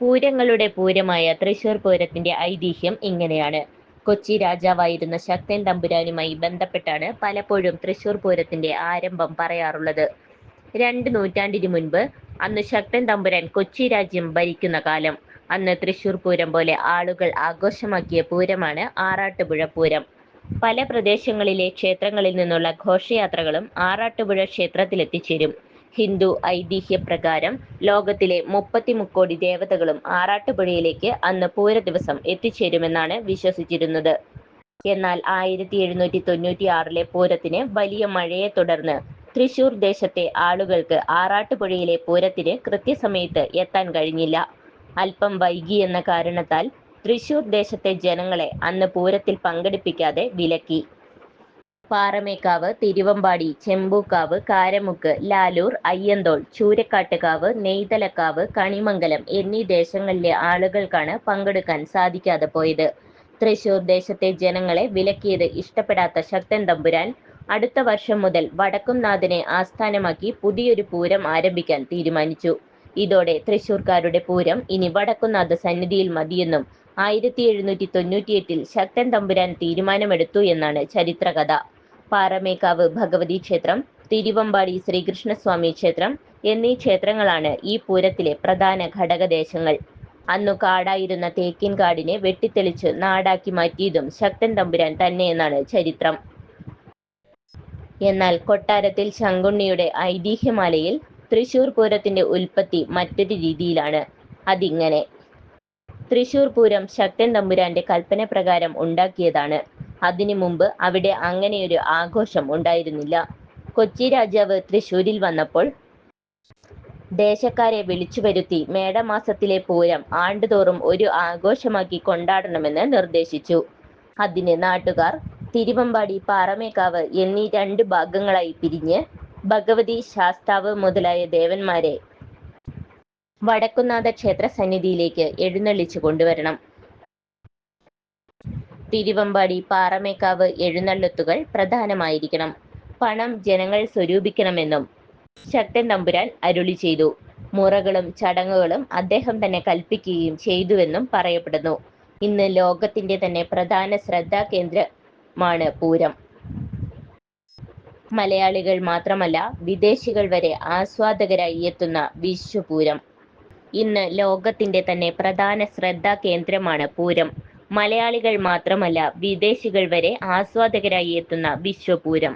പൂരങ്ങളുടെ പൂരമായ തൃശൂർ പൂരത്തിന്റെ ഐതിഹ്യം ഇങ്ങനെയാണ്. കൊച്ചി രാജാവായിരുന്ന ശക്തൻ തമ്പുരാനുമായി ബന്ധപ്പെട്ടാണ് പലപ്പോഴും തൃശൂർ പൂരത്തിന്റെ ആരംഭം പറയാറുള്ളത്. 2 നൂറ്റാണ്ടിനു മുൻപ്, അന്ന് ശക്തൻ തമ്പുരാൻ കൊച്ചി രാജ്യം ഭരിക്കുന്ന കാലം, അന്ന് തൃശൂർ പൂരം പോലെ ആളുകൾ ആഘോഷമാക്കിയ പൂരമാണ് ആറാട്ടുപുഴ പൂരം. പല പ്രദേശങ്ങളിലെ ക്ഷേത്രങ്ങളിൽ നിന്നുള്ള ഘോഷയാത്രകളും ആറാട്ടുപുഴ ക്ഷേത്രത്തിലെത്തിച്ചേരും. ഹിന്ദു ഐതിഹ്യപ്രകാരം ലോകത്തിലെ 33 ദേവതകളും ആറാട്ടുപുഴയിലേക്ക് അന്ന് പൂര ദിവസം എത്തിച്ചേരുമെന്നാണ് വിശ്വസിച്ചിരുന്നത്. എന്നാൽ 1796 പൂരത്തിന് വലിയ മഴയെ തുടർന്ന് തൃശൂർ ദേശത്തെ ആളുകൾക്ക് ആറാട്ടുപുഴയിലെ പൂരത്തിന് കൃത്യസമയത്ത് എത്താൻ കഴിഞ്ഞില്ല. അല്പം വൈകിയെന്ന കാരണത്താൽ തൃശൂർ ദേശത്തെ ജനങ്ങളെ അന്ന് പൂരത്തിൽ പങ്കെടുപ്പിക്കാതെ വിലക്കി. പാറമേക്കാവ്, തിരുവമ്പാടി, ചെമ്പൂക്കാവ്, കാരമുക്ക്, ലാലൂർ, അയ്യന്തോൾ, ചൂരക്കാട്ടുകാവ്, നെയ്തലക്കാവ്, കണിമംഗലം എന്നീ ദേശങ്ങളിലെ ആളുകൾക്കാണ് പങ്കെടുക്കാൻ സാധിക്കാതെ പോയത്. തൃശൂർ ദേശത്തെ ജനങ്ങളെ വിലക്കിയത് ഇഷ്ടപ്പെടാത്ത ശക്തൻ തമ്പുരാൻ അടുത്ത വർഷം മുതൽ വടക്കുംനാഥനെ ആസ്ഥാനമാക്കി പുതിയൊരു പൂരം ആരംഭിക്കാൻ തീരുമാനിച്ചു. ഇതോടെ തൃശൂർക്കാരുടെ പൂരം ഇനി വടക്കുംനാഥ സന്നിധിയിൽ മതിയെന്നും 1798 ശക്തൻ തമ്പുരാൻ തീരുമാനമെടുത്തു എന്നാണ് ചരിത്രകഥ. പാറമേക്കാവ് ഭഗവതി ക്ഷേത്രം, തിരുവമ്പാടി ശ്രീകൃഷ്ണസ്വാമി ക്ഷേത്രം എന്നീ ക്ഷേത്രങ്ങളാണ് ഈ പൂരത്തിലെ പ്രധാന ഘടകദേശങ്ങൾ. അന്നു കാടായിരുന്ന തേക്കിൻ കാടിനെ വെട്ടിത്തെളിച്ച് നാടാക്കി മാറ്റിയതും ശക്തൻ തമ്പുരാൻ തന്നെയെന്നാണ് ചരിത്രം. എന്നാൽ കൊട്ടാരത്തിൽ ശങ്കുണ്ണിയുടെ ഐതിഹ്യമാലയിൽ തൃശൂർ പൂരത്തിന്റെ ഉൽപ്പത്തി മറ്റൊരു രീതിയിലാണ്. അതിങ്ങനെ: തൃശൂർ പൂരം ശക്തൻ തമ്പുരാന്റെ കൽപ്പന പ്രകാരം ഉണ്ടാക്കിയതാണ്. അതിനു മുമ്പ് അവിടെ അങ്ങനെയൊരു ആഘോഷം ഉണ്ടായിരുന്നില്ല. കൊച്ചി രാജാവ് തൃശൂരിൽ വന്നപ്പോൾ ദേശക്കാരെ വിളിച്ചുവരുത്തി മേടമാസത്തിലെ പൂരം ആണ്ടുതോറും ഒരു ആഘോഷമാക്കി കൊണ്ടാടണമെന്ന് നിർദ്ദേശിച്ചു. അതിന് നാട്ടുകാർ തിരുവമ്പാടി, പാറമേക്കാവ് എന്നീ 2 ഭാഗങ്ങളായി പിരിഞ്ഞ് ഭഗവതി, ശാസ്താവ് മുതലായ ദേവന്മാരെ വടക്കുംനാഥ ക്ഷേത്ര സന്നിധിയിലേക്ക് എഴുന്നള്ളിച്ചു കൊണ്ടുവരണം. തിരുവമ്പാടി, പാറമേക്കാവ് എഴുന്നള്ളത്തുകൾ പ്രധാനമായിരിക്കണം. പണം ജനങ്ങൾ സ്വരൂപിക്കണമെന്നും ശക്തൻ തമ്പുരാൻ അരുളി ചെയ്തു. മുറകളും ചടങ്ങുകളും അദ്ദേഹം തന്നെ കൽപ്പിക്കുകയും ചെയ്തുവെന്നും പറയപ്പെടുന്നു. ഇന്ന് ലോകത്തിന്റെ തന്നെ പ്രധാന ശ്രദ്ധാകേന്ദ്രമാണ് പൂരം. മലയാളികൾ മാത്രമല്ല, വിദേശികൾ വരെ ആസ്വാദകരായി എത്തുന്ന വിശ്വപൂരം. ഇന്ന് ലോകത്തിന്റെ തന്നെ പ്രധാന ശ്രദ്ധാകേന്ദ്രമാണ് പൂരം. മലയാളികൾ മാത്രമല്ല, വിദേശികൾ വരെ ആസ്വാദകരായി എത്തുന്ന വിശ്വപൂരം.